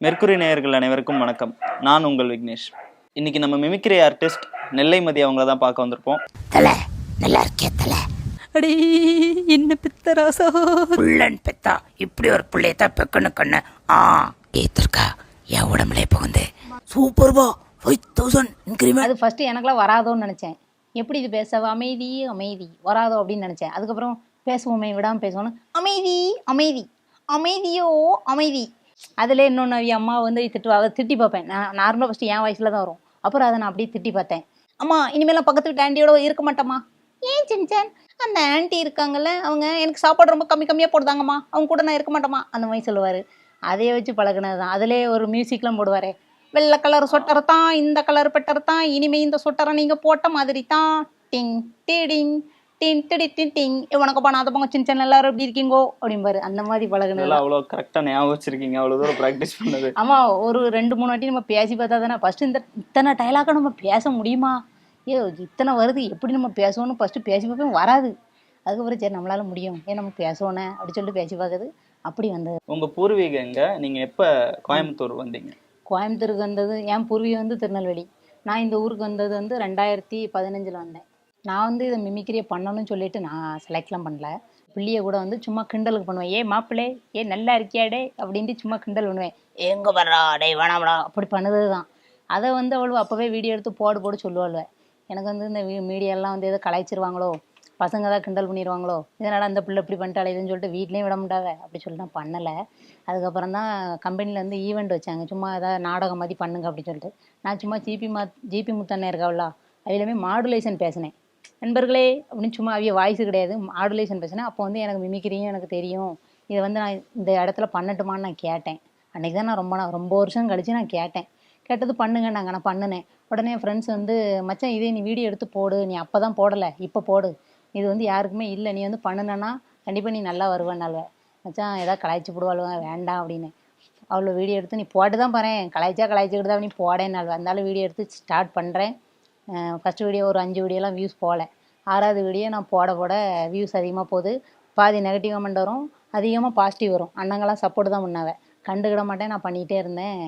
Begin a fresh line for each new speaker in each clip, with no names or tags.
Mercury நேயர்கள் அனைவருக்கும் வணக்கம். நான் உங்கள் விக்னேஷ். இன்னைக்கு நம்ம மிமிக்ரி ஆர்டிஸ்ட் நெல்லை மதி அவங்கள தான் பார்க்க வந்திருப்போம்.
தலை நல்லா இருக்கே தலை.
அடி என்ன பித்த ராசா
புள்ளன் பெத்தா இப்படி ஒரு பிள்ளையத்தான் பெக்கணும் கண்ணு. ஏத்திருக்கா என் உடம்புல புகுந்து சூப்பர்பா 5000 இன்க்ரிமெண்ட்.
அது ஃபர்ஸ்ட் எனக்குலாம் வராதோன்னு நினச்சேன். எப்படி இது பேச அமைதி அமைதி வராதோ அப்படின்னு நினச்சேன். அதுக்கப்புறம் பேசுவோமே விடாமல் பேசுவோன்னு அமைதி அமைதி அமைதியோ அமைதி. அதில் இன்னொன்று அம்மா வந்து திட்டி பார்ப்பேன். நான் நார்மலாக ஃபஸ்ட்டு என் வயசில் தான் வரும். அப்புறம் அதை நான் அப்படியே திட்டி பார்த்தேன். அம்மா இனிமேலாம் பக்கத்து வீட்டு ஆண்டியோட இருக்க மாட்டேம்மா. ஏன் சின்சன் அந்த ஆண்டி இருக்காங்கல்ல அவங்க எனக்கு சாப்பாடு ரொம்ப கம்மியாக போடுதாங்கம்மா, அவங்க கூட நான் இருக்க மாட்டேம்மா அந்த மாதிரி சொல்லுவார். அதையே வச்சு பழகினது தான். அதிலே ஒரு மியூசிக்லாம் போடுவார். வெள்ளை கலர் சொட்டரை தான் இந்த கலர் பெட்டர் தான், இனிமேல் இந்த சொட்டரை நீங்கள் போட்ட மாதிரி தான், டிங் டிடிங் டின் டிடி டின் டிங் உனக்குப்பா நான் பக்கம் சின்ன சின்ன எல்லாரும் எப்படி இருக்கீங்கோ அப்படிம்பாரு. அந்த மாதிரி பழகுனது.
அவ்வளோ கரெக்டாக ஞாபகம் வச்சிருக்கீங்க, அவ்வளோ தூரம் ப்ராக்டிஸ் பண்ணது.
ஆமாம், ஒரு 2-3 வாட்டி நம்ம பேசி பார்த்தா தானே ஃபஸ்ட்டு இத்தனை டைலாக நம்ம பேச முடியுமா, இத்தனை வருது எப்படி நம்ம பேசுவோன்னு ஃபஸ்ட்டு பேசி பார்ப்போம், வராது. அதுக்கப்புறம் சரி நம்மளால முடியும், நம்ம பேசுவோனே அப்படி சொல்லிட்டு பேசி பார்க்குது. அப்படி வந்தது.
உங்கள் பூர்வீகம் எங்கே? நீங்கள் எப்போ கோயம்புத்தூர் வந்தீங்க?
கோயம்புத்தூருக்கு வந்தது என் பூர்வீகம் வந்து திருநெல்வேலி. நான் இந்த ஊருக்கு வந்தது வந்து 2015 வந்தேன். நான் வந்து இதை மிமிக்ரியை பண்ணணும்னு சொல்லிட்டு நான் செலக்ட்லாம் பண்ணல. பிள்ளைய கூட வந்து சும்மா கிண்டலுக்கு பண்ணுவேன். ஏ மாப்பிள்ளை ஏ நல்லா இருக்கியாடே அப்படின்ட்டு சும்மா கிண்டல் பண்ணுவேன்.
எங்க வர்றா டே வேணாம்டா
அப்படி பண்ணது தான். அதை வந்து அவளும் அப்போவே வீடியோ எடுத்து போடு சொல்லுவாள். எனக்கு வந்து இந்த மீடியாலாம் வந்து எதோ கலாய்ச்சிருவாங்களோ, பசங்க தான் கிண்டல் பண்ணிடுவாங்களோ, இதனால் அந்த பிள்ளை இப்படி பண்ணிட்டாலே இதுன்னு சொல்லிட்டு வீட்லேயும் விட மாட்டாவே அப்படி சொல்லிட்டு நான் பண்ணலை. அதுக்கப்புறம் தான் கம்பெனியில் வந்து ஈவெண்ட் வச்சாங்க, சும்மா ஏதாவது நாடகம் மாதிரி பண்ணுங்க அப்படின்னு சொல்லிட்டு. நான் சும்மா ஜிபி முத்தண்ணே இருக்காவளா அவையிலுமே மாடுலேஷன் பேசினேன். நண்பர்களே அப்படின்னு சும்மா அவைய வாய்ஸு கிடையாது, மாடுலேஷன் பேசினேன். அப்போ வந்து எனக்கு மிமிக்ரியும் எனக்கு தெரியும், இதை வந்து நான் இந்த இடத்துல பண்ணட்டுமான்னு நான் கேட்டேன். அன்றைக்கி தான் நான் ரொம்ப வருஷம் கழித்து நான் கேட்டது பண்ணுங்க நாங்கள். நான் பண்ணினேன். உடனே என் ஃப்ரெண்ட்ஸ் வந்து மச்சான் இதே நீ வீடியோ எடுத்து போடு, நீ அப்போ தான் போடலை இப்போ போடு, இது வந்து யாருக்குமே இல்லை, நீ வந்து பண்ணுனா கண்டிப்பாக நீ நல்லா வருவேன்னால. மச்சான் ஏதாவது கலாய்ச்சி போடுவாளுவேன் வேண்டாம் அப்படின்னு. அவ்வளோ வீடியோ எடுத்து நீ போட்டு தான் பாறேன், கலாய்ச்சிக்கிட்டு தான் நீ போடேன்னாள். வந்தாலும் வீடியோ எடுத்து ஸ்டார்ட் பண்ணுறேன். ஃபஸ்ட்டு வீடியோ ஒரு 5 வீடியோலாம் வியூஸ் போகல. 6வது வீடியோ நான் போட வியூஸ் அதிகமாக போகுது. பாதி நெகட்டிவ் கமெண்ட் வரும், அதிகமாக பாசிட்டிவ் வரும். அண்ணங்களாம் சப்போர்ட் தான் பண்ணாவே, கண்டுக்கிட மாட்டேன், நான் பண்ணிகிட்டே இருந்தேன்.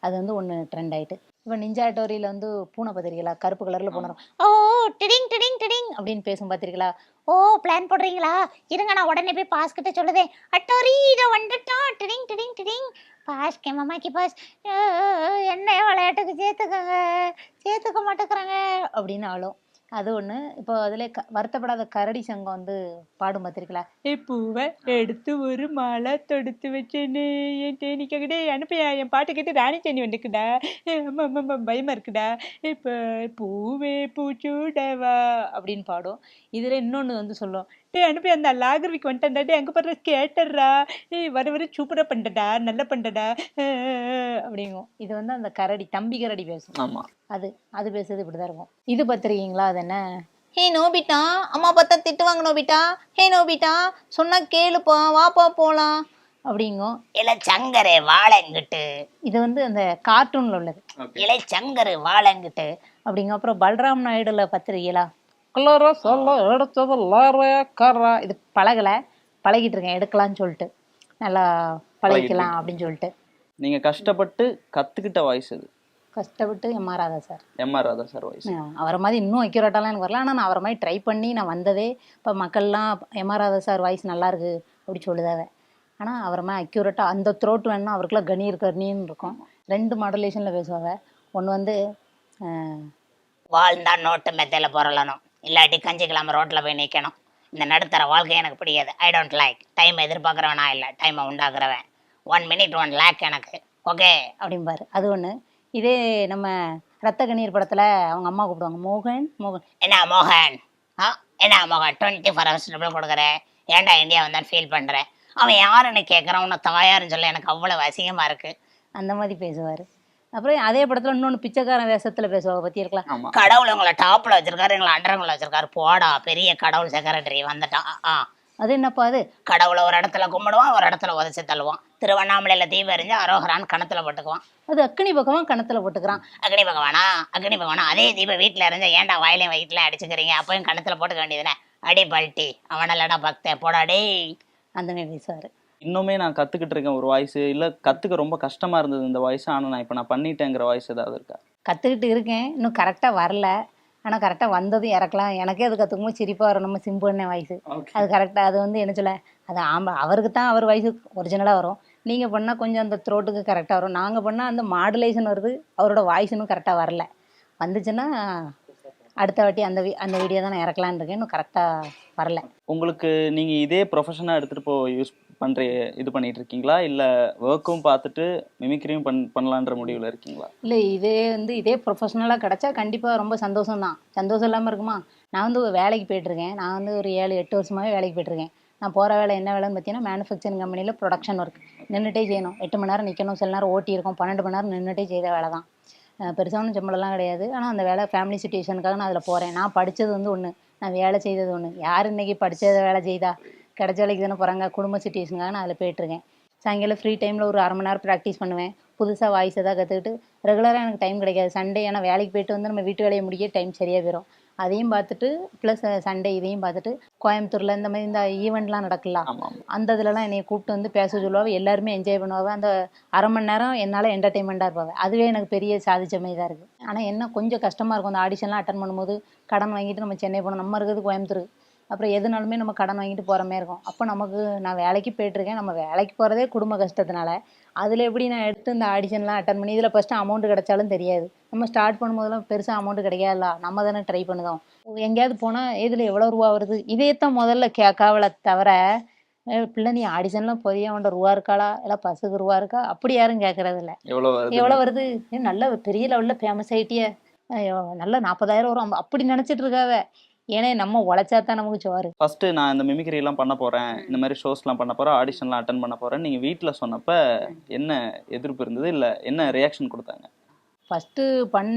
அது வந்து ஒன்று ட்ரெண்ட் ஆகிட்டு. இப்போ நிஞ்சா டோரியில் வந்து பூனை பார்த்துருக்கீங்களா, கருப்பு கலரில் பூனை ஓ டிடிங் டிடிங் டிடிங் அப்படின்னு பேசும் பார்த்துருக்கீங்களா.
ஓ பிளான் போடுறீங்களா, இருங்க நான் உடனே போய் பாஸ் கிட்ட சொல்லுதே, அட்டோரி இதை வந்துட்டா டிடிங் டிடிங் டிடிங் பாஸ் கேமாக்கி பாஸ் என்ன விளையாட்டுக்கு சேர்த்துக்க மாட்டேங்கிறாங்க
அப்படின்னு ஆளும். அது ஒன்று. இப்போ அதில் வருத்தப்படாத கரடி சங்கம் வந்து பாடும் பார்த்துருக்கீங்களா. பூவை எடுத்து ஒரு மாலை தொடுத்து வச்சேன்னு என் தேனிக்கடே அனுப்பியா, என் பாட்டு கேட்டு ராணி தேனி வந்துக்குடா, பயமாக இருக்குடா, இப்போ பூவே பூச்சூடவா அப்படின்னு பாடும். இதில் இன்னொன்று வந்து சொல்லும், அனுப்பி அந்த லாகர்விக்கு வந்துட்டாண்டே அங்கே பாடுற கேட்டர்றா, வர சூப்பராக பண்ணுறடா நல்லா பண்ணுறடா அப்படிங்கும். இது வந்து அந்த கரடி தம்பி கரடி பேசும்.
ஆமாம்,
அது பேசுறது இப்படி தான் இருக்கும். இது பார்த்துருக்கீங்களா, அது என்ன,
ஹே நோபிட்டா அம்மா பார்த்தா திட்டுவாங்க நோபிட்டா, ஹே நோபிட்டா சொன்னா கேளுப்பா வாப்பா போலாம்
அப்படிங்கும்.
இலை சங்கரு வாழங்கிட்டு.
இது வந்து அந்த கார்ட்டூனில் உள்ளது.
இலை சங்கரு வாழங்கிட்டு
அப்படிங்க. அப்புறம் பல்ராம் நாயுடுல பார்த்துருக்கீங்களா, கலரா சொல்ல எடுத்தது லாரா கரா. இது பழகிட்டு இருக்கேன் எடுக்கலான்னு சொல்லிட்டு, நல்லா பழகிக்கலாம் அப்படின்னு சொல்லிட்டு.
நீங்கள் கஷ்டப்பட்டு கற்றுக்கிட்ட வாய்ஸ் இது?
கஷ்டப்பட்டு எம்ஆர் ராதா சார் வாய்ஸ். அவரை மாதிரி இன்னும் அக்யூரேட்டாலாம் எனக்கு வரல, ஆனால் நான் அவரை மாதிரி ட்ரை பண்ணி நான் வந்ததே. இப்போ மக்கள்லாம் எம்ஆர் ராதா சார் வாய்ஸ் நல்லாயிருக்கு அப்படி சொல்லுதாவே. ஆனால் அவரை மாதிரி அக்யூரேட்டாக அந்த த்ரோட் வேணும்னா அவருக்குலாம் கணீர்னு இருக்கும். 2 மாடுலேஷனில் பேசுவாங்க. ஒன்று வந்து
வாழ்ந்தா நோட்டு மெத்தையில் புரளணும், இல்லாட்டி கஞ்சிக்கலாமல் ரோட்டில் போய் நிற்கணும். இந்த நடுத்தர வாழ்க்கை எனக்கு பிடிக்காது. I don't like. டைமை எதிர்பார்க்குறவன் நான் இல்லை, டைமை உண்டாக்குறவன். 1 minute 1 lakh எனக்கு ஓகே அப்படிம்பாரு. அது ஒன்று. இதே நம்ம ரத்த கண்ணீர் படத்தில் அவங்க அம்மா கூப்பிடுவாங்க, மோகன் என்ன மோகன், என்ன மோகன் 24 hours கொடுக்குறேன், ஏன்டா இந்தியா வந்தான்னு ஃபீல் பண்ணுறேன். அவன் யாருன்னு கேட்குறான், உன்னை தாயாருன்னு சொல்ல எனக்கு அவ்வளோ அசிங்கமாக இருக்குது.
அந்த மாதிரி பேசுவார். அப்புறம் அதே படத்தில் இன்னொன்று பிச்சைக்காரன் வேஷத்தில் பேசுவாங்க பற்றி இருக்கலாம்.
கடவுள் உங்களை டாப்பில் வச்சிருக்காரு, எங்களை அண்டரங்களை வச்சிருக்காரு, போடா பெரிய கடவுள் செக்ரட்டரி வந்துட்டான்.
அது என்னப்பா, அது
கடவுளை ஒரு இடத்துல கும்பிடுவான், ஒரு இடத்துல உதச்சி தள்ளுவான். திருவண்ணாமலையில் தீபம் எறிஞ்சு அரோகரான்னு கணத்தில் போட்டுக்குவான்.
அது அக்னி பகவான் கணத்தில் போட்டுக்கிறான்.
அக்னி பகவானா அதே தீபம் வீட்டில் எறிஞ்சா ஏன்டா வாயிலையும் வயிற்றுலையும் அடிச்சுக்கிறீங்க, அப்போயும் கணத்தில் போட்டுக்க வேண்டியதுனே. அடி பல்ட்டி அவனல்லடா பக்த போடாடே
அந்த மாதிரி பேசுவார்.
இன்னுமே நான் கத்துக்கிட்டு இருக்கேன் ஒரு வாய்ஸ், இல்ல கத்துக்க ரொம்ப கஷ்டமா இருந்தது இந்த வாய்ஸ், ஆனா நான் பண்ணிட்டேங்கிற வாய்ஸ் ஏதாவது இருக்கா?
கற்றுக்கிட்டு இருக்கேன், இன்னும் கரெக்டாக வரல. ஆனால் கரெக்டாக வந்ததும் இறக்கலாம். எனக்கே அது கற்றுக்கும்போது சிரிப்பாக வரும், நம்ம சிம்புண்ணே வாய்ஸு. அது கரெக்டாக அது வந்து என்ன சொல்ல, அது அவருக்கு தான் அவர் வாய்ஸு ஒரிஜினலாக வரும். நீங்கள் பண்ணால் கொஞ்சம் அந்த த்ரோட்டுக்கு கரெக்டாக வரும். நாங்கள் பண்ணால் அந்த மாடுலேஷன் வருது, அவரோட வாய்ஸ் இன்னும் கரெக்டாக வரல. வந்துச்சுன்னா அடுத்த வாட்டி அந்த வீடியோ தான் நான் இறக்கலான்னு இருக்கேன், இன்னும் கரெக்டாக வரல.
உங்களுக்கு நீங்க இதே ப்ரொஃபஷனா எடுத்துட்டு யூஸ் இது பண்ணிட்டு இருக்கீங்களா, இல்ல ஒர்க்கும் பார்த்துட்டு மிமிக்ரியும் பண்ணலான்ற முடிவுல இருக்கீங்களா?
இல்லை, இதே ப்ரொஃபஷ்னலாக கிடச்சா கண்டிப்பாக ரொம்ப சந்தோஷம் தான். சந்தோஷம் இல்லாமல் இருக்குமா? நான் வந்து ஒரு வேலைக்கு போயிட்டுருக்கேன். நான் வந்து ஒரு 7-8 வருஷமாகவே வேலைக்கு போயிட்டுருக்கேன். நான் போகிற வேலை என்ன வேலைன்னு பார்த்தீங்கன்னா, மேனுஃபேக்சரிங் கம்பெனியில் ப்ரொடக்ஷன் ஒர்க். நின்றுட்டே செய்யணும், 8 மணி நேரம் நிற்கணும், சில நேரம் ஓட்டி இருக்கும், 12 மணி நேரம் நின்றுட்டே செய்த வேலை தான். பெருசாக ஒன்றும் சம்பளம்லாம் கிடையாது. ஆனால் அந்த வேலை ஃபேமிலி சுச்சுவேஷனுக்காக நான் அதில் போகிறேன். நான் படித்தது வந்து ஒன்று, நான் வேலை செய்தது ஒன்று. யார் இன்றைக்கி படித்ததை வேலை செய்தா? கிடைச்ச வேலைக்கு தானே போகிறாங்க. குடும்ப சுச்சுவேஷனுக்காக நான் அதில் போயிட்டுருக்கேன். சாயங்காலம் ஃப்ரீ டைமில் ஒரு 1/2 மணி நேரம் ப்ராக்டிஸ் பண்ணுவேன். புதுசாக வாய்ஸ் எதாவது கற்றுக்கிட்டு ரெகுலராக எனக்கு டைம் கிடைக்காது. சண்டே ஏன்னா வேலைக்கு போயிட்டு வந்து நம்ம வீட்டு வேலையை முடிக்க டைம் சரியாக போயிடும். அதையும் பார்த்துட்டு ப்ளஸ் சண்டே இதையும் பார்த்துட்டு கோயம்புத்தூரில் இந்த மாதிரி இந்த ஈவெண்ட்லாம் நடக்கலாம், அந்த இதுலலாம் என்னை கூப்பிட்டு வந்து பேச சொல்லுவாங்க. எல்லாருமே என்ஜாய் பண்ணுவாங்க. அந்த 1/2 மணி நேரம் என்னால் என்டர்டெயின்மெண்ட்டாக இருப்பாங்க. அதுவே எனக்கு பெரிய சாதிச்ச மாதிரி தான் இருக்குது. ஆனால் என்ன கொஞ்சம் கஷ்டமாக இருக்கும், அந்த ஆடிஷன்லாம் அட்டன் பண்ணும்போது கடன் வாங்கிட்டு நம்ம சென்னை போகணும். நம்ம இருக்கிறது கோயம்புத்தூர், அப்புறம் எதுனாலுமே நம்ம கடன் வாங்கிட்டு போகிற மாதிரி இருக்கும். அப்போ நமக்கு நான் வேலைக்கு போயிட்டுருக்கேன், நம்ம வேலைக்கு போகிறதே குடும்ப கஷ்டத்தினால அதில் எப்படி நான் எடுத்து இந்த ஆடிஷன்லாம் அட்டன் பண்ணி இதில் ஃபஸ்ட்டு அமௌண்ட் கிடைச்சாலும் தெரியாது. நம்ம ஸ்டார்ட் பண்ணும்போதெல்லாம் பெருசாக அமௌண்ட் கிடைக்காதுல்ல, நம்ம தானே ட்ரை பண்ணுதோம். எங்கேயாவது போனால் இதில் எவ்வளோ ரூபா வருது இதே தான் முதல்ல கேட்காவலை தவிர, பிள்ளை நீ ஆடிஷன்லாம் போதியா உண்ட ரூபா இருக்காளா, இல்லை பஸ்ஸுக்கு ரூபா இருக்கா, அப்படி யாரும் கேட்குறதில்ல. எவ்வளோ வருது, நல்ல பெரிய லெவலில் ஃபேமஸ் ஆகிட்டியே, நல்ல 40,000 வரும் அப்படி நினச்சிட்டு இருக்காவ. ஏன்னா நம்ம உழைச்சா தான் நமக்கு சோறு.
ஃபர்ஸ்ட் நான் இந்த மிமிக்ரி எல்லாம் பண்ண போறேன், இந்த மாதிரி ஷோஸ்லாம் பண்ண போறேன், ஆடிஷன்லாம் அட்டன் பண்ண போறேன் நீங்க வீட்ல சொன்னப்ப என்ன எதிர்ப்பு இருந்தது, இல்ல என்ன ரியாக்ஷன் கொடுத்தாங்க?
ஃபஸ்ட்டு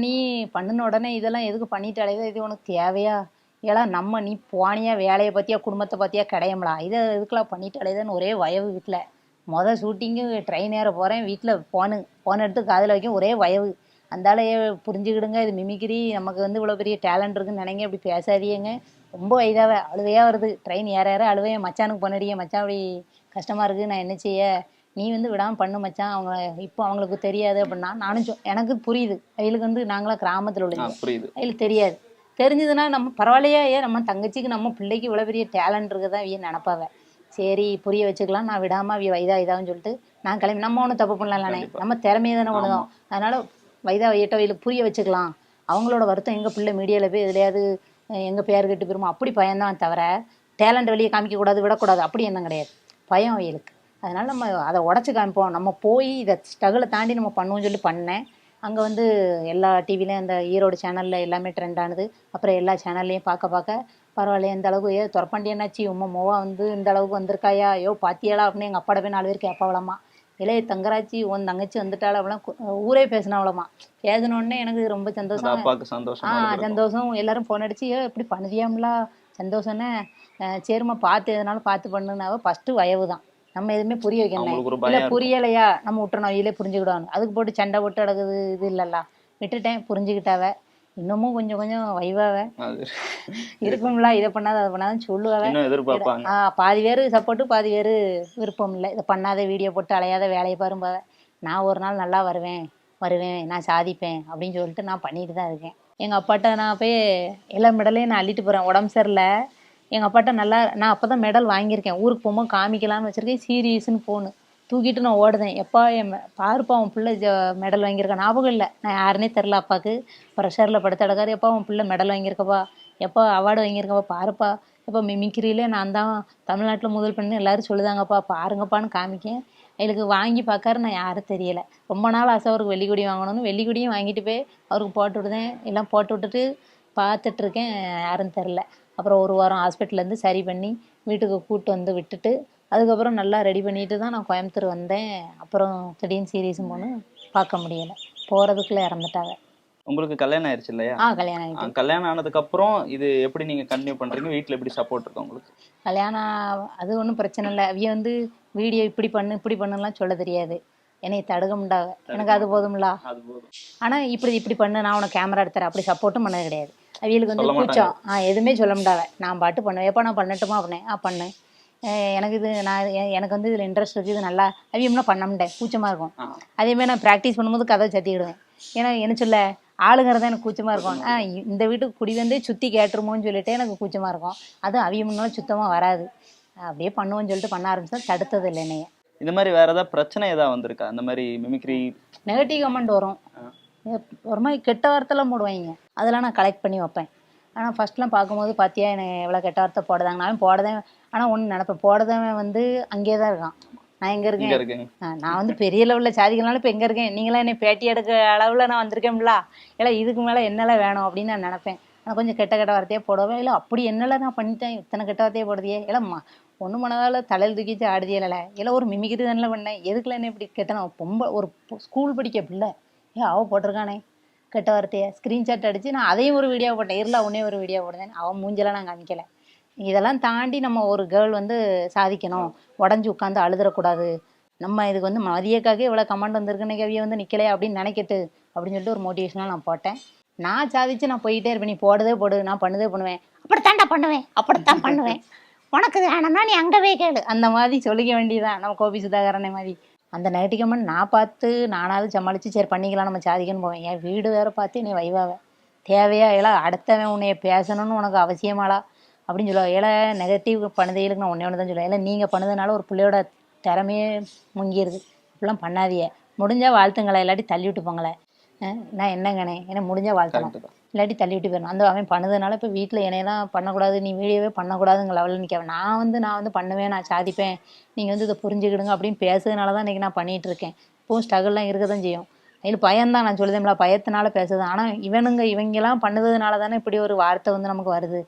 பண்ணின உடனே இதெல்லாம் எதுக்கு பண்ணிட்டு அலையுது, இது உனக்கு தேவையா, ஏன்னா நீ போனியா வேலையை பற்றியா குடும்பத்தை பற்றியா கிடையாமலா, இதை எதுக்குலாம் பண்ணிட்டு அலையுதுன்னு ஒரே வயவு. வீட்டில் ஷூட்டிங்கு ட்ரெயின் ஏற போகிறேன், வீட்டில் ஃபோன் எடுத்து காதில் வைக்கும், ஒரே வயவு. அந்தாலையே புரிஞ்சுக்கிடுங்க, இது மிமிக்ரி, நமக்கு வந்து இவ்வளோ பெரிய டேலண்ட் இருக்குன்னு நினைங்க, அப்படி பேசாதீங்க. ரொம்ப இதாகவே அழுவையாக வருது. ட்ரெயின் ஏற அழுவையே, மச்சானுக்கு பண்ணிடியே, மச்சான் அப்படி கஷ்டமாக இருக்குது, நான் என்ன செய்ய, நீ வந்து விடாமல் பண்ணு மச்சான், அவங்க இப்போ அவங்களுக்கு தெரியாது அப்படின்னா. நானும் எனக்கு புரியுது, அவங்களுக்கு வந்து நாங்களாம் கிராமத்தில் உள்ளது,
புரியுது,
அவங்களுக்கு தெரியாது. தெரிஞ்சதுன்னா நம்ம பரவாயில்லையா, ஏன் நம்ம தங்கச்சிக்கு நம்ம பிள்ளைக்கு இவ்வளோ பெரிய டேலண்ட் இருக்குதான் அவ நினப்பாவ. சரி புரிய வச்சுக்கலாம், நான் விடாமல் அவ இதான்னு சொல்லிட்டு நான் கிளம்பி, நம்ம ஒன்றும் தப்பு பண்ணலாம்லானே, நம்ம திறமையை தானே பண்ணுதோம். அதனால் வயதாகிட்டவையில் புரிய வச்சுக்கலாம். அவங்களோட வருத்தம் எங்கள் பிள்ளை மீடியாவில் போய் எதுலையாவது எங்கள் பேர் கெட்டு போயிருமோ அப்படி பயம்தான் தவிர, டேலண்ட் வெளியே காமிக்கக்கூடாது, விடக்கூடாது, அப்படி எண்ணம் கிடையாது. பயம் அவங்களுக்கு. அதனால் நம்ம அதை உடச்சி காமிப்போம். நம்ம போய் இதை ஸ்ட்ரகிளை தாண்டி நம்ம பண்ணுவோம்னு சொல்லி பண்ணேன். அங்கே வந்து எல்லா டிவிலையும் அந்த ஈரோடு சேனலில் எல்லாமே ட்ரெண்ட் ஆனது. அப்புறம் எல்லா சேனல்லையும் பார்க்க பரவாயில்ல, இந்த அளவுக்கு துறப்பாண்டி என்னாச்சு உம்மா மோவா வந்து இந்த அளவுக்கு வந்திருக்காயா, பாத்தியாளா அப்படின்னு எங்கள் அப்பாட போய் 4 பேர் கேட்பாவளம்மா. இளைய தங்கராச்சி உன் தங்கச்சி வந்துட்டாள் அவளாம் ஊரே பேசினாவளம்மா. பேசினோடனே எனக்கு ரொம்ப சந்தோஷம். சந்தோஷம். எல்லாரும் ஃபோன் அடிச்சு இப்படி பண்ணுதியாம்லா, சந்தோஷம்னே. சரிம்மா பார்த்து எதனாலும் பார்த்து பண்ணுனாவ. ஃபஸ்ட்டு வயவு தான், நம்ம எதுவுமே புரிய வைக்கணும். இல்லை புரியலையா நம்ம விட்டுறணும், அவையிலே புரிஞ்சுக்கிடுவாங்க. அதுக்கு போட்டு சண்டை போட்டு அடக்குது இது இல்லைல்ல, விட்டுட்டேன். புரிஞ்சுக்கிட்டாவ. இன்னமும் கொஞ்சம் வைவாவ இருக்கும்ல, இதை பண்ணாத அதை பண்ணாதன்னு சொல்லுவாங்க. பாதி பேர் சப்போர்ட்டு, பாதி பேர் விருப்பம் இல்லை. இதை பண்ணாத, வீடியோ போட்டு அலையாத, வேலையை பாரும்பாவ. நான் ஒரு நாள் நல்லா வருவேன், நான் சாதிப்பேன் அப்படின்னு சொல்லிட்டு நான் பண்ணிட்டு தான் இருக்கேன். எங்கள் அப்பாட்ட நான் போய் எல்லா மெடலையும் நான் அள்ளிட்டு போகிறேன். உடம்பு சரியில்லை, எங்கள் அப்பாட்ட நல்லா நான் அப்போ தான் மெடல் வாங்கியிருக்கேன். ஊருக்கு போகும்போது காமிக்கலான்னு வச்சுருக்கேன். சீரியஸ்ன்னு ஃபோனு தூக்கிட்டு நான் ஓடுதேன். எப்பா பாருப்பா அவன் பிள்ளை மெடல் வாங்கியிருக்கான். ஞாபகம் இல்லை, நான் யாருன்னே தெரில. அப்பாவுக்கு ப்ரெஷரில் படுத்த அடக்காரு. எப்பா அவன் பிள்ளை மெடல் வாங்கியிருக்கப்பா, எப்போ அவார்டு வாங்கியிருக்கப்பா, பாருப்பா. எப்போ மிமிக்ரியிலே நான் தான் தமிழ்நாட்டில் முதல் பண்ணு எல்லோரும் சொல்லுதாங்கப்பா, பாருங்கப்பான்னு காமிக்கேன். அவளுக்கு வாங்கி பார்க்காரு, நான் யாரும் தெரியலை. ரொம்ப நாள் ஆசை அவருக்கு வெள்ளிக்குடி வாங்கணும்னு. வெள்ளிக்குடியும் வாங்கிட்டு போய் அவருக்கு போட்டு விடுதேன். எல்லாம் போட்டு விட்டுட்டு பார்த்துட்ருக்கேன், யாரும் தெரில. அப்புறம் 1 வாரம் ஹாஸ்பிட்டல்லேருந்து சரி பண்ணி வீட்டுக்கு கூப்பிட்டு வந்து விட்டுட்டு அதுக்கப்புறம் நல்லா ரெடி பண்ணிட்டு தான் நான் கோயம்புத்தூர் வந்தேன். அப்புறம் திடீர்னு சீரியஸும் போகணும், பார்க்க முடியலை. போகிறதுக்குள்ளே இறந்துட்டாங்க.
உங்களுக்கு கல்யாணம் ஆயிடுச்சு இல்லையா?
கல்யாணம் ஆகிட்டு.
கல்யாணம் ஆனதுக்கப்புறம் இது எப்படி நீங்கள் கண்டினியூ பண்ணுறீங்க? வீட்டில் எப்படி சப்போர்ட் இருக்கு உங்களுக்கு?
கல்யாணம் அது ஒன்றும் பிரச்சனை இல்லை. அவைய வந்து வீடியோ இப்படி பண்ணுலாம் சொல்ல தெரியாது, என்னை தடுக்க முடியாத. எனக்கு அது போதும்ல. ஆனால் இப்படி பண்ணு, நான் உனக்கு கேமரா எடுத்துறேன், அப்படி சப்போர்ட்டும் பண்ணது கிடையாது. அவியலுக்கு வந்து கூச்சம். எதுவுமே சொல்ல முடியாத. நான் பாட்டு பண்ணுவேன். எப்போ நான் பண்ணட்டுமா அப்படின்னே பண்ணு. எனக்கு இது எனக்கு வந்து இதில் இன்ட்ரெஸ்ட் இருக்குது, இது நல்லா அவியம்னா பண்ண முடியேன், கூச்சமாக இருக்கும்.
ஆ.
அதேமாதிரி நான் ப்ராக்டிஸ் பண்ணும்போது கதை சத்திக்கிடுவேன். ஏன்னா என்ன சொல்ல ஆளுங்கிறத எனக்கு கூச்சமாக இருக்கும். இந்த வீட்டுக்கு குடி வந்து சுற்றி கேட்டுருமோன்னு சொல்லிட்டு எனக்கு கூச்சமாக இருக்கும். அதுவும் அவியம்னாலும் சுத்தமாக வராது. அப்படியே பண்ணுவோன்னு சொல்லிட்டு பண்ண ஆரம்பிச்சா தடுத்தது இல்லை என்னைய.
இந்த மாதிரி வேற ஏதாவது பிரச்சனை ஏதாவது வந்திருக்கா அந்த மாதிரி மிமிக்ரி?
நெகட்டிவ் கமெண்ட் வரும், ஒரு மாதிரி கெட்ட வார்த்தைலாம் போடுவாங்க, அதெல்லாம் நான் கலெக்ட் பண்ணி வைப்பேன். ஆனால் ஃபஸ்ட்லாம் பார்க்கும்போது பார்த்தியா எனக்கு எவ்வளோ கெட்ட வார்த்தை போடுதாங்க, நானும் போடுதேன். ஆனால் ஒன்று நினப்பேன், போடுறவன் வந்து அங்கேயே தான் இருக்கான், நான் எங்கே இருக்கேன்? நான் வந்து பெரிய லெவலில் சாதிக்கனாலும் இப்போ எங்கே இருக்கேன்? நீங்களாம் என்னை பேட்டி எடுக்க அளவில் நான் வந்திருக்கேன்ல, இல்லை இதுக்கு மேலே என்னெல்லாம் வேணும் அப்படின்னு நான் நினப்பேன். நான் கொஞ்சம் கெட்ட கெட்ட வார்த்தையாக போடுவேன். இல்லை அப்படி என்னெல்லாம் நான் பண்ணிட்டேன், இத்தனை கெட்ட வார்த்தையே போடுதியே, இல்லைம்மா ஒன்றும் பண்ணதால தலையில் தூக்கிச்சு ஆடுதியே, இல்லை ஒரு மிமிக்ரி தானே பண்ணேன், எதுக்குள்ள என்ன இப்படி கெட்டனா? ஒரு ஸ்கூல் படிக்க பிள்ளை அவள் போட்டிருக்கானே கெட்ட வார்த்தையை ஸ்க்ரீன்ஷாட் அடித்து நான் அதையும் ஒரு வீடியோ போட்டேன், இருளா உடனே ஒரு வீடியோ போடுறேன், அவன் மூஞ்செல்லாம் நான் காமிக்கலை. இதெல்லாம் தாண்டி நம்ம ஒரு கேர்ள் வந்து சாதிக்கணும், உடஞ்சி உட்காந்து அழுதுறக்கூடாது, நம்ம இதுக்கு வந்து மதியக்காக இவ்வளோ கமெண்ட் வந்திருக்குன்னு கவியை வந்து நிற்கலை அப்படின்னு நினைக்கிட்டு அப்படின்னு சொல்லிட்டு ஒரு மோட்டிவேஷனாக நான் போட்டேன். நான் சாதிச்சு நான் போயிட்டே இருப்பேன், நீ போடுதே போடு, நான் பண்ணுதே பண்ணுவேன்,
அப்படித்தான்டா பண்ணுவேன், அப்படித்தான் பண்ணுவேன், உனக்கு வேணும்னா நீ அங்கே போய் கேளு,
அந்த மாதிரி சொல்லிக்க வேண்டியதான் நம்ம கோபி சுதாகரனை மாதிரி. அந்த நெகட்டிவ் கமெண்ட் நான் பார்த்து நானாவது சமாளித்து சரி பண்ணிக்கலாம் நம்ம சாதிக்கணும்னு போவேன். என் வீடு வேறு பார்த்து நீ வைவாவேன் தேவையா, ஏலா அடுத்தவன் உன்னைய பேசணும்னு உனக்கு அவசியமாளா அப்படின்னு சொல்லுவாள். ஏழை நெகட்டிவ் பண்ணுதைகளுக்கு நான் ஒன்று தான் சொல்லுவேன், இல்லை நீங்கள் பண்ணதுனால ஒரு பிள்ளையோட திறமையே முங்கிடுது, இப்படிலாம் பண்ணாதியே, முடிஞ்சால் வாழ்த்துங்களேன், இல்லாட்டி தள்ளி விட்டு போங்களேன். நான் என்னங்கண்ணே ஏன்னா முடிஞ்சால் வாழ்த்தலாம், இல்லாட்டி தள்ளி விட்டு போயிடணும். அந்த அவன் பண்ணதுனால இப்போ வீட்டில் என்னையெல்லாம் பண்ணக்கூடாது, நீ வீடியோவே பண்ணக்கூடாதுங்க லெவலில் நிற்க, நான் வந்து பண்ணுவேன், நான் சாதிப்பேன், நீங்கள் வந்து இதை புரிஞ்சுக்கிடுங்க அப்படின்னு பேசுறதுனால தான் இன்றைக்கி நான் பண்ணிகிட்ருக்கேன். இப்போவும் ஸ்ட்ரகிள்லாம் இருக்க தான் செய்யும், அதில் பயம்தான், நான் சொல்லுதேன்ல பயத்தினால பேசுது. ஆனால் இவங்கெல்லாம் பண்ணதுனால தானே இப்படி ஒரு வார்த்தை வந்து நமக்கு வருது.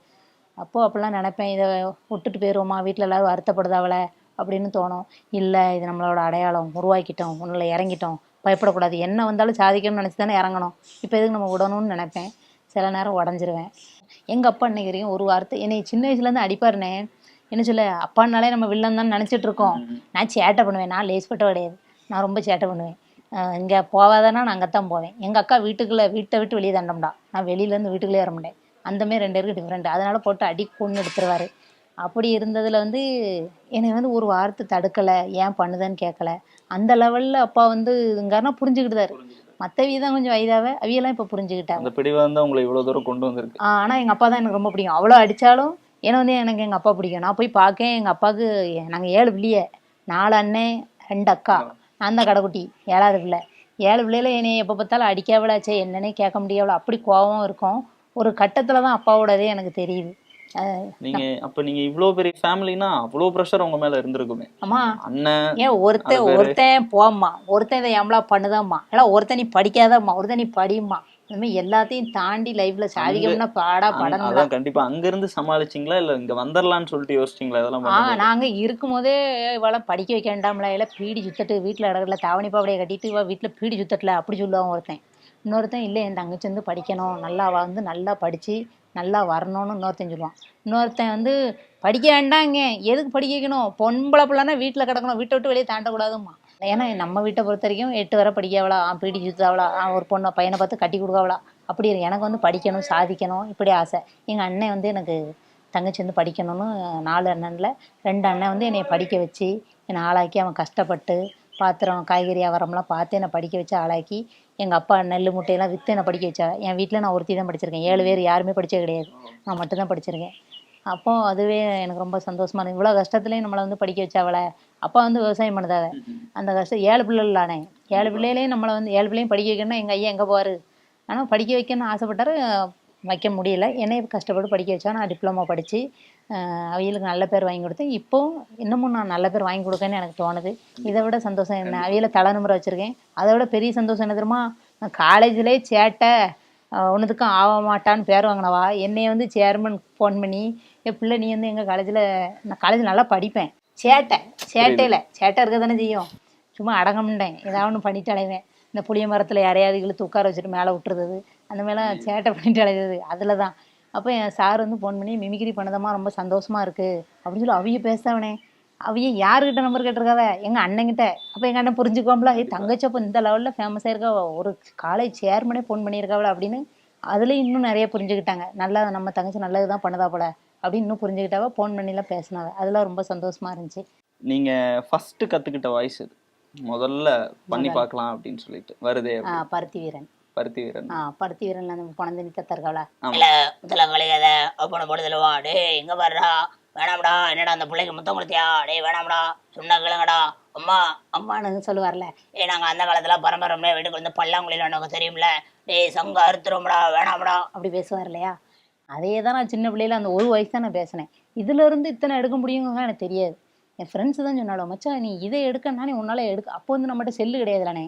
அப்போது அப்படிலாம் நினைப்பேன், இதை விட்டுட்டு போயிடுவோமா, வீட்டில் எல்லோரும் வருத்தப்படுதாவளை அப்படின்னு தோணும். இல்லை இது நம்மளோட அடையாளம், உருவாக்கிட்டோம், ஒன்றில் இறங்கிட்டோம், பயப்படக்கூடாது, என்ன வந்தாலும் சாதிக்கணும்னு நினச்சி தானே இறங்கணும், இப்போ எதுக்கு நம்ம விடணும்னு நினைப்பேன். சில நேரம் உடஞ்சிருவேன். எங்கள் அப்பா இன்னைக்கு வரைக்கும் ஒரு வார்த்தை என்னை சின்ன வயசுலேருந்து அடிப்பாருனே, என்ன சொல்ல அப்பானாலே நம்ம வில்லன் தான் நினச்சிட்டு இருக்கோம். நான் சேட்டை பண்ணுவேன், நான் லேஸ்பட்ட கிடையாது, நான் ரொம்ப சேட்டை பண்ணுவேன். இங்கே போவாதானா நான் அங்கே தான் போவேன். எங்கள் அக்கா வீட்டை விட்டு வெளியே தண்டம்டா, நான் வெளியிலேருந்து வீட்டுக்குள்ளே வர முடியாது, அந்தமாரி 2 பேருக்கு டிஃப்ரெண்ட். அதனால் போட்டு அடி கொண்டு எடுத்துருவார். அப்படி இருந்ததில் வந்து என்னை வந்து ஒரு வார்த்தை தடுக்கலை, ஏன் பண்ணுதுன்னு கேட்கல. அந்த லெவலில் அப்பா வந்து இங்கன்னா புரிஞ்சுக்கிட்டுதாரு. மற்றவி தான் கொஞ்சம் வயதாவே அவியெல்லாம் இப்போ புரிஞ்சுக்கிட்டாங்க.
அந்த பிடிவாதம் தான் உங்களை இவ்வளோ தூரம் கொண்டு வந்திருக்கு.
ஆனால் எங்கள் அப்பா தான் எனக்கு ரொம்ப பிடிக்கும். அவ்வளோ அடித்தாலும் ஏன்னா வந்து எனக்கு எங்கள் அப்பா பிடிக்கும். நான் போய் பார்க்கேன், எங்கள் அப்பாவுக்கு நாங்கள் 7 பிள்ளையே, 4 அண்ணன் 2 அக்கா, நான் தான் கடைக்குட்டி 7வது பிள்ளை. 7 பிள்ளையில என்னை எப்போ பார்த்தாலும் அடிக்காவளாச்சே, என்னன்னே கேட்க முடியாவளா, அப்படி கோபம் இருக்கும். ஒரு கட்டத்தில் தான் அப்பாவோடதே எனக்கு தெரியுது.
நீங்க இவ்வளவு பெரிய ஃபேமிலினா அவ்வளோ ப்ரெஷர் உங்க மேல இருந்திருக்குமே.
ஆமா
அண்ணன்
ஏன் ஒருத்தன் போம்மா, ஒருத்தன் இதை எம்பளா பண்ணுதாம்மா, இல்லை ஒருத்தன் நீ படிக்காதம்மா, ஒருத்தன் நீ படிம்மா, இந்த மாதிரி எல்லாத்தையும் தாண்டி லைஃப்ல சாதிக்கணும்னா படணும்.
கண்டிப்பா அங்க இருந்து சமாளிச்சிங்களா இல்ல இங்க வந்துடலாம்னு சொல்லிட்டு யோசிச்சிங்களா? இதெல்லாம்
நாங்க இருக்கும் போதே இவளை படிக்க வைக்க வேண்டாம்ல, இல்லை பீடி சுத்தட்டு வீட்டுல இடத்துல தாவணி பாவடையை கட்டிட்டு இவ வீட்டுல பீடி சுத்தட்டல அப்படி சொல்லுவான் ஒருத்தன். இன்னொருத்தன் இல்லை என் தங்கச்சி வந்து படிக்கணும், நல்லா வந்து நல்லா படிச்சு நல்லா வரணும்னு இன்னொருத்தன் சொல்லுவான். இன்னொருத்தன் வந்து படிக்க வேண்டாங்க, எதுக்கு படிக்க வைக்கணும், பொம்பளை பிள்ளைனா வீட்டில் கிடக்கணும், வீட்டை விட்டு வெளியே தாண்டக்கூடாதும்மா. ஏன்னா நம்ம வீட்டை பொறுத்த வரைக்கும் 8 வரை படிக்காவளா, பீடி சுத்தாவளா, ஒரு பையனை பார்த்து கட்டி கொடுக்காவளா, அப்படி எனக்கு வந்து படிக்கணும் சாதிக்கணும் இப்படி ஆசை. எங்கள் அண்ணன் வந்து எனக்கு தங்கச்சி வந்து படிக்கணும்னு 4 அண்ணனில் 2 அண்ணன் வந்து என்னை படிக்க வச்சு என்னை ஆளாக்கி, அவன் கஷ்டப்பட்டு பாத்திரம் காய்கறி வியாபாரம்லாம் பார்த்து என்னை படிக்க வச்சு ஆளாக்கி, எங்கள் அப்பா நெல் முட்டையெல்லாம் விற்று என்னை படிக்க வச்சா. என் வீட்டில் நான் ஒருத்தி தான் படிச்சிருக்கேன், 7 பேர் யாருமே படித்தே கிடையாது, நான் மட்டும்தான் படிச்சிருக்கேன். அப்போது அதுவே எனக்கு ரொம்ப சந்தோஷமாக இருந்தது. இவ்வளோ கஷ்டத்துலேயும் நம்மளை வந்து படிக்க வச்சாவளை. அப்பா வந்து விவசாயம் பண்ணுதாவ, அந்த கஷ்டம் 7 பிள்ளைலானே, 7 பிள்ளையிலையும் நம்மளை வந்து 7 பிள்ளையும் படிக்க வைக்கணும்னா எங்கள் ஐயா எங்கே போவார். ஆனால் படிக்க வைக்கணும்னு ஆசைப்பட்டார், வைக்க முடியல. என்னைய கஷ்டப்பட்டு படிக்க வச்சா. நான் டிப்ளமோ படித்து அவியலுக்கு நல்ல பேர் வாங்கி கொடுத்தேன். இப்போவும் இன்னமும் நான் நல்ல பேர் வாங்கி கொடுக்கன்னு எனக்கு தோணுது. இதை விட சந்தோஷம் என்ன, அவியலை தலை நிமிர வச்சுருக்கேன். அதை விட பெரிய சந்தோஷம் என்ன தெரியுமா, நான் காலேஜ்லேயே சேட்டை ஒன்றுத்துக்கும் ஆக மாட்டான்னு பேர் வாங்கினவா என்னைய வந்து சேர்மன் ஃபோன் பண்ணி, என் பிள்ளை நீ வந்து எங்கள் காலேஜில், நான் காலேஜ் நல்லா படிப்பேன், சேட்டையில் சேட்டை இருக்க தானே செய்யும், சும்மா அடங்கமுண்டேன் ஏதாவது ஒன்று பண்ணிட்டு அலைவேன். இந்த புளிய மரத்தில் யாரையாவது இழுத்து உட்கார வச்சுட்டு மேலே விட்டுறது, அந்த மாதிரிலாம் சேட்டை பண்ணிட்டு அலைகிறது. அதில் தான் அப்போ என் சார் வந்து ஃபோன் பண்ணி மிமிக்ரி பண்ணதமா ரொம்ப சந்தோஷமாக இருக்குது அப்படின்னு சொல்லி அவிய பேசாவனே. அவிய யாருக்கிட்ட நம்பர் கேட்டிருக்காவ, எங்கள் அண்ணங்கிட்ட. அப்போ எங்கள் அண்ணன் புரிஞ்சுக்குவாங்களா, தங்கச்சி அப்போ இந்த லெவலில் ஃபேமஸாக இருக்கா, ஒரு காலேஜ் சேர்மனே ஃபோன் பண்ணியிருக்காவல அப்படின்னு. அதுலேயும் இன்னும் நிறைய புரிஞ்சுக்கிட்டாங்க, நல்லா நம்ம தங்கச்சி நல்லது தான் பண்ணுதா போல அப்படின்னு இன்னும் புரிஞ்சுக்கிட்டாவ. ஃபோன் பண்ணிலாம் பேசினாவ. அதெல்லாம் ரொம்ப சந்தோஷமா இருந்துச்சு.
நீங்க ஃபர்ஸ்ட் கத்துக்கிட்ட வாய்ஸ் இது முதல்ல பண்ணி பார்க்கலாம் அப்படின்னு சொல்லிட்டு வருதே
பருத்தி வீரன்.
பருத்தி வீரன்.
பருத்தி வீரன்ல அந்த பணந்தனி தருகாவல
இல்ல முதல்ல கழிகாத அப்பனை போடுதலவா டே எங்க வர்றா வேணாம்டா என்னடா அந்த பிள்ளைக்கு முத்தம் கொடுத்தியா டே வேணாம்டா சொன்னா கேளுங்கடா அம்மா
அம்மானு சொல்லுவார்ல.
நாங்க அந்த காலத்துல பரம்பரை வீட்டுக்கு வந்து பல்லாங்குழியில உனக்கு தெரியும்ல டேய் சங்க அறுத்துரும்டா வேணாம்டா
அப்படி பேசுவார் இல்லையா. அதே தான் நான் சின்ன பிள்ளையில அந்த ஒரு வயசு தான் நான் பேசினேன். இதுல இருந்து இத்தனை எடுக்க முடியுங்க எனக்கு தெரியாது. என் ஃப்ரெண்ட்ஸ் தான் சொன்னாலும் மச்சான் நீ இதை எடுக்கனா நீ உன்னால எடுக்க. அப்போ வந்து நம்மகிட்ட செல்லு கிடையாதுலானே,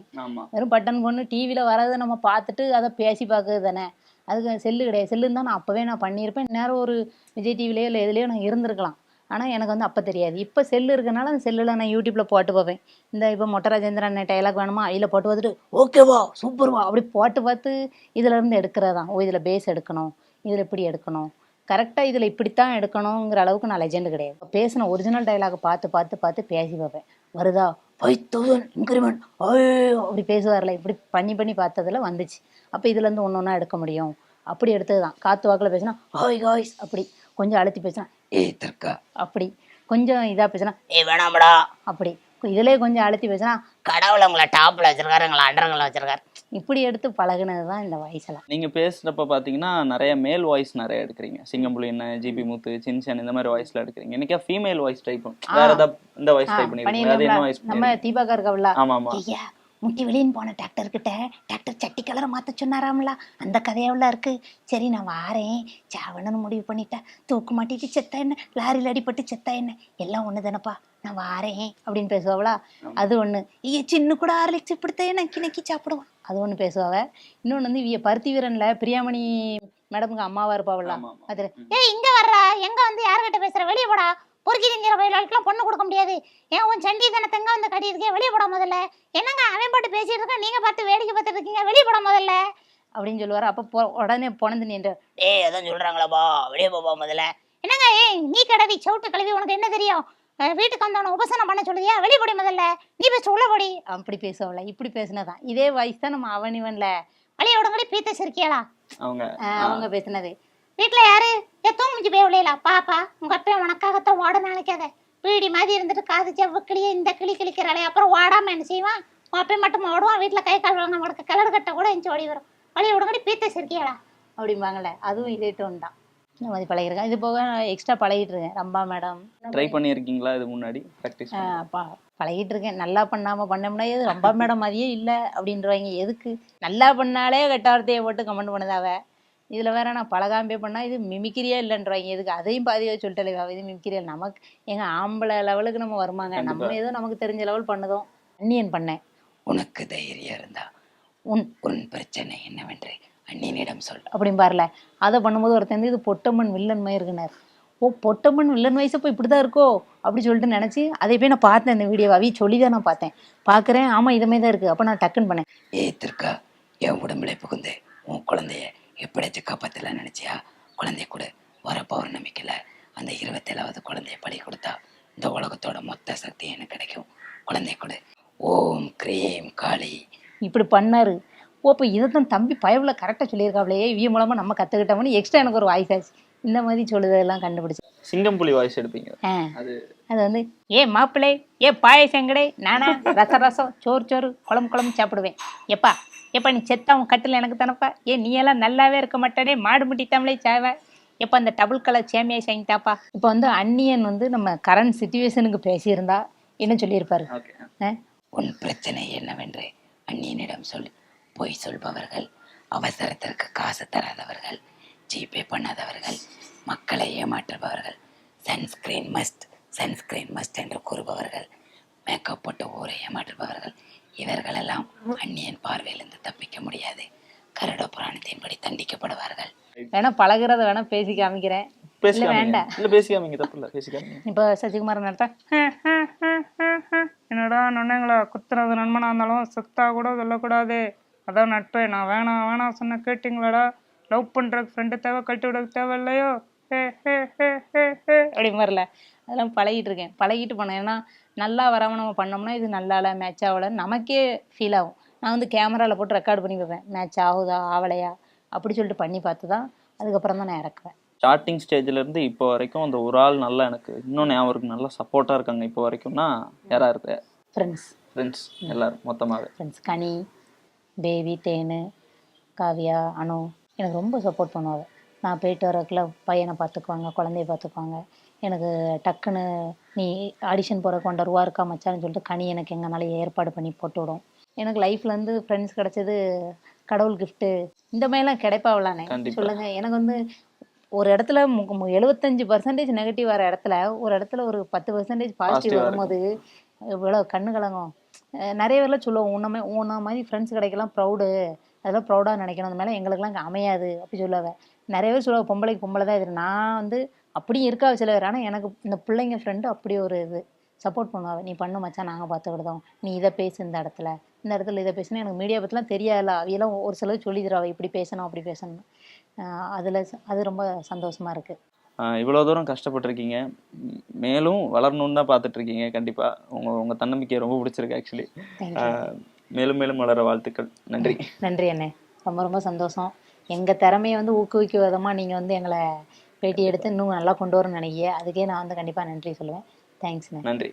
வெறும் பட்டன் பொண்ணு டிவியில் வரதை நம்ம பார்த்துட்டு அதை பேசி பார்க்குறது தானே. அதுக்கு செல்லு கிடையாது. செல்லுன்னு தான் நான் அப்போவே நான் பண்ணியிருப்பேன். நேரம் ஒரு விஜய் டிவிலையோ இல்லை எதுலேயோ நான் இருந்திருக்கலாம். ஆனால் எனக்கு வந்து அப்போ தெரியாது. இப்போ செல்லு இருக்கனால அந்த செல்லில் நான் யூடியூப்பில் போட்டு பார்ப்பேன். இந்த இப்போ மொட்டை ராஜேந்திரன் டைலாக் வேணுமா அதில் போட்டு பார்த்துட்டு ஓகேவா சூப்பர்வா அப்படி போட்டு பார்த்து இதில் இருந்து எடுக்கிறதான். ஓ இதில் பேஸ் எடுக்கணும், இதில் இப்படி எடுக்கணும், கரெக்டாக இதில் இப்படித்தான் எடுக்கணுங்கிற அளவுக்கு நான் லெஜெண்ட் கிடையாது. பேசின ஒரிஜினல் டைலாக பார்த்து பார்த்து பார்த்து பேசி பார்ப்பேன். வருதா 5000 இன்க்ரிமெண்ட் அப்படி பேசுவார்ல. இப்படி பண்ணி பார்த்ததுல வந்துச்சு. அப்போ இதுலேருந்து ஒன்று ஒன்றா எடுக்க முடியும். அப்படி எடுத்தது தான். காற்று வாக்கில் பேசினா ஹாய் காய்ஸ் அப்படி, கொஞ்சம் அழுத்தி பேசினா தர்க்கா அப்படி, கொஞ்சம் இதாக பேசினா
வேணாமடா
அப்படி, இதுலேயே கொஞ்சம் அழுத்தி பேசினா
கடவுளை உங்களை டாப்பில் வச்சிருக்காரு எங்களை அண்டர்களை வச்சிருக்காரு.
இப்படி எடுத்து பழகுனது தான் இந்த வாய்ஸ் எல்லாம்.
நீங்க பேசுறப்ப பாத்தீங்கன்னா நிறைய மேல் வாய்ஸ் நிறைய எடுக்கிறீங்க. சிங்கம்புலி என்ன, ஜிபி முத்து, சின்சன் இந்த மாதிரி வாய்ஸ்ல எடுக்கிறீங்க. இன்னைக்கு ஃபீமேல் வாய்ஸ் டைப் வேற ஏதாவது இந்த வாய்ஸ் டைப் பண்ணிருக்கீங்க. அது என்ன வாய்ஸ்?
நம்ம தீபாக்கா இருக்கவள.
ஆமா ஆமா.
ஐயா முட்டி வெளியின்னு போன டாக்டர் கிட்ட டாக்டர் சட்டி கலரை மாற்ற சொன்னாராம்ல, அந்த கதையாவில் இருக்கு. சரி நான் வாரேன் சாவணன்னு முடிவு பண்ணிட்டேன். தூக்கு மாட்டிட்டு செத்தா என்ன, லாரியில் அடிப்பட்டு செத்தா என்ன, எல்லாம் ஒன்று தானப்பா நான் வாரேன் அப்படின்னு பேசுவாங்களா. அது ஒன்று. ஐயா சின்ன கூட ஆர்லிக்ஸ் இப்படித்தான் நக்கி நக்கி சாப்பிடுவான். அது ஒன்று பேசுவாங்க. இன்னொன்று வந்து பருத்தி வீரன்ல பிரியாமணி மேடமுக்கு அம்மாவா இருப்பாவளா. அது
இங்க வர்றா எங்க வந்து யார்கிட்ட பேசுற, வெளியே போடா. பொறுக்கி திங்கிற வயலுக்கெல்லாம் பொண்ணு கொடுக்க முடியாது. ஏன் உன் சண்டி தானே தெங்க வந்து கட்டி இருக்கே, வெளியே போட முதல்ல. என்னங்க அவன் பாட்டு பேசிட்டு இருக்கா, நீங்க பார்த்து வேடிக்கை பார்த்துட்டு இருக்கீங்க, வெளியே போட முதல்ல
அப்படின்னு சொல்லுவாரு. அப்போ உடனே போனது நின்று
அதான் சொல்றாங்களாப்பா வெளியே போப்பா முதல்ல.
என்னங்க நீ கடவி சவுட்டு கழுவி உனக்கு என்ன தெரியும், வீட்டுக்கு வந்தவன உபசனம் பண்ண சொல்லுதியா, வெளியே போடி முதல்ல, நீ பேச உள்ள போடி
அப்படி பேசுவாள். இப்படி பேசினதான் இதே வாய்ஸ் தான் நம்ம அவன் இவன்ல
வழிய உடம்படி பீத்த சிரிக்கியாளா
அவங்க பேசினது.
வீட்டுல யாரு எத்தோ முடிஞ்சு போய் விளையலா பாப்பா உங்க அப்பா உனக்காகத்தான் ஓட நினைக்காத, பீடி மாதிரி இருந்துட்டு காது செவ்வக்கிளியே இந்த கிளி கிளிக்கிறாளே, அப்புறம் ஓடாம என்ன செய்வான், உன் அப்பா மட்டும் ஓடுவான். வீட்டுல கை கால் வழங்க முடக்க கிளறு கட்ட கூட எஞ்சி ஓடி வரும். வழிய உடம்படி பீத்த சிரிக்கியாளா
அப்படிம்பாங்களே. அதுவும் இதே டோன் தான். இந்த மாதிரி பழகிருக்கேன். இது போக எக்ஸ்ட்ரா பழகிட்டு இருக்கேன். ரம்பா மேடம்
ட்ரை பண்ணியிருக்கீங்களா இது முன்னாடி? ப்ராக்டிஸ்
பழகிட்டு இருக்கேன். நல்லா பண்ணாமல் பண்ண முடியாது. ரம்பா மேடம் மாதிரியே இல்லை அப்படின்றவாங்க. எதுக்கு நல்லா பண்ணாலே கெட்ட வார்த்தையை போட்டு கமெண்ட் பண்ணதாவ. இதில் வேற நான் பழகாம்பே பண்ணால் இது மிமிக்கிரியா இல்லைன்றவாங்க. எதுக்கு அதையும் பாதியாக சொல்லிட்டே இது மிமிக்கிரியா. நமக்கு எங்கள் ஆம்பளை லெவலுக்கு நம்ம வருமாங்க. நம்ம ஏதோ நமக்கு தெரிஞ்ச லெவல் பண்ணதும். அந்நியன் பண்ணேன்.
உனக்கு தைரியம் இருந்தா உன் பிரச்சனை என்னவென்று அண்ணியனிடம் சொல்
அப்படின்னு பாருல. அதை பண்ணும்போது ஒருத்தன் இது பொட்டம்மன் வில்லன் மாதிரி இருக்குனார். ஓ பொட்டம்மன் வில்லன் வயசப்போ இப்படி தான் இருக்கோ அப்படி சொல்லிட்டு நினச்சி அதை போய் நான் பார்த்தேன். இந்த வீடியோவை அவி சொல்லி தான் நான் பார்த்தேன். பார்க்குறேன் ஆமாம் இதுமாதிரி தான் இருக்குது. அப்போ நான் டக்குன்னு பண்ணேன்.
திருக்கா என் உடம்புல புகுந்து உன் குழந்தைய எப்படியாச்சும் காப்பாற்றலாம் நினச்சியா? குழந்தைய கூட வர பௌர்ணமிக்கல அந்த 27வது குழந்தைய பலி கொடுத்தா இந்த உலகத்தோட மொத்த சக்தி எனக்கு கிடைக்கும். குழந்தைய கூட ஓம் கிரீம் காளி
இப்படி பண்ணாரு. ஓ இப்போ இதைத்தான் தம்பி பயவில் கரெக்டாக சொல்லியிருக்காப்லையே, இவ மூலமாக நம்ம கற்றுக்கிட்டோம்னு எக்ஸ்ட்ரா எனக்கு ஒரு வாய்ஸ் ஆச்சு. இந்த மாதிரி சொல்லுதெல்லாம் கண்டுபிடிச்சு.
சிங்கம்புலி வாய்ஸ் எடுப்பீங்க.
அது வந்து ஏ மாப்பிள்ளை ஏ பாயசங்கடே நானா ரசம் சோறு குழம்பு சாப்பிடுவேன். எப்பா நீ செத்தா உன் கட்டில் எனக்கு தானப்பா. நீ எல்லாம் நல்லாவே இருக்க மாட்டானே, மாடு முட்டித்தாமலே சாவ. எப்போ அந்த டபுள் கலர் சேமியா சாங்கிட்டாப்பா. இப்போ வந்து அந்நியன் வந்து நம்ம கரண்ட் சிச்சுவேஷனுக்கு பேசியிருந்தா என்ன சொல்லியிருப்பாரு?
உன் பிரச்சனை என்னவென்று அந்நியனிடம் சொல்லி பொய் சொல்பவர்கள், அவசரத்திற்கு காசு தராதவர்கள், ஜிபே பண்ணாதவர்கள், மக்களை ஏமாற்றுபவர்கள், சன்ஸ்கிரீன் மஸ்ட் என்று கூறுபவர்கள், மேக்கப் போட்டு ஊரை ஏமாற்றுபவர்கள், இவர்களெல்லாம் அந்நியன் பார்வையிலிருந்து தப்பிக்க முடியாது. கருட புராணத்தின்படி தண்டிக்கப்படுவார்கள்.
வேணா பழகிறத வேணா பேசி காமிக்கிறேன். வேண்டாம் இப்போ சசிகுமார் நடத்த
என்னடா நொண்ணுங்களா குத்துறது நண்பனா இருந்தாலும் செத்தா கூட சொல்லக்கூடாது. அதான் நட்பு. நான் வேணாம் சொன்ன கேட்டிங்களாடா. லவ் பண்ணுறதுக்கு ஃப்ரெண்டு தேவை, கட்டி விடக்கு தேவை இல்லையோ
அப்படி மாதிரில அதெல்லாம் பழகிட்டு இருக்கேன். பழகிட்டு பண்ணேன். ஏன்னா நல்லா வராமல் நம்ம பண்ணோம்னா இது நல்லால மேட்ச் ஆகலைன்னு நமக்கே ஃபீல் ஆகும். நான் வந்து கேமராவில் போட்டு ரெக்கார்டு பண்ணி வைப்பேன். மேட்ச் ஆகுதா ஆகலையா அப்படி சொல்லிட்டு பண்ணி பார்த்து தான் அதுக்கப்புறம் தான் நான் இறக்குவேன்.
ஸ்டார்டிங் ஸ்டேஜ்ல இருந்து இப்போ வரைக்கும் அந்த ஒரு ஆள் நல்லா எனக்கு இன்னும் ஞாபகம் நல்லா சப்போர்ட்டா இருக்காங்க இப்போ வரைக்கும்னா யாரா இருக்கு? ஃப்ரெண்ட்ஸ் எல்லாரும் மொத்தமாவே.
ஃப்ரெண்ட்ஸ் கனி, பேபி, தேனு, காவியா, அனு எனக்கு ரொம்ப சப்போர்ட் பண்ணுவாங்க. நான் போயிட்டு வரக்குள்ள பையனை பார்த்துக்குவாங்க, குழந்தைய பார்த்துக்குவாங்க. எனக்கு டக்குன்னு நீ ஆடிஷன் போகிறக்கு 1.5 ரூபா இருக்கா மச்சான்னு சொல்லிட்டு கனி எனக்கு எங்கனாலும் ஏற்பாடு பண்ணி போட்டு விடும். எனக்கு லைஃப்லேருந்து ஃப்ரெண்ட்ஸ் கிடச்சது கடவுள் கிஃப்ட்டு. இந்த மாதிரிலாம் கிடைப்பாவலானே சொல்லுங்கள். எனக்கு வந்து ஒரு இடத்துல 75% நெகட்டிவ் வர இடத்துல ஒரு இடத்துல ஒரு 10% பாசிட்டிவ் வரும்போது இவ்வளோ கண்ணு கலங்கும். நிறைய பேர்லாம் சொல்லுவோம் உன்ன மாதிரி ஃப்ரெண்ட்ஸ் கிடைக்கலாம் ப்ரௌடு, அதெல்லாம் ப்ரௌடாக நினைக்கணும், அந்த மேலே எங்களுக்குலாம் இங்கே அமையாது அப்படி சொல்லுவாங்க. நிறைய பேர் சொல்லுவாங்க பொம்பளைக்கு பொம்பளை தான் இது. நான் வந்து அப்படியும் இருக்கா சில பேர். ஆனால் எனக்கு இந்த பிள்ளைங்க ஃப்ரெண்டு அப்படி ஒரு இது சப்போர்ட் பண்ணுவாங்க. நீ பண்ணு மச்சான், நாங்கள் பார்த்துக்கிட்டோம், நீ இதை பேசு, இந்த இடத்துல இதை பேசுனா. எனக்கு மீடியா பற்றிலாம் தெரியாதுல்ல, அவையெல்லாம் ஒரு சிலர் சொல்லி தருவாங்க இப்படி பேசணும் அப்படி பேசணும். அதில் அது ரொம்ப சந்தோஷமாக இருக்குது.
இவ்வளோ தூரம் கஷ்டப்பட்டிருக்கீங்க, மேலும் வளரணும்னு தான் பார்த்துட்டு இருக்கீங்க. கண்டிப்பாக உங்கள் தன்னம்பிக்கை ரொம்ப பிடிச்சிருக்கு ஆக்சுவலி. மேலும் மேலும் வளர வாழ்த்துக்கள். நன்றி.
நன்றி அண்ணே, ரொம்ப ரொம்ப சந்தோஷம். எங்கள் திறமையை வந்து ஊக்குவிக்கும் விதமாக நீங்கள் வந்து எங்களை பேட்டி எடுத்து இன்னும் நல்லா கொண்டு வரணும்னு நினைக்கிய, அதுக்கே நான் வந்து கண்டிப்பாக நன்றி சொல்லுவேன். தேங்க்ஸ்ண்ணே.
நன்றி.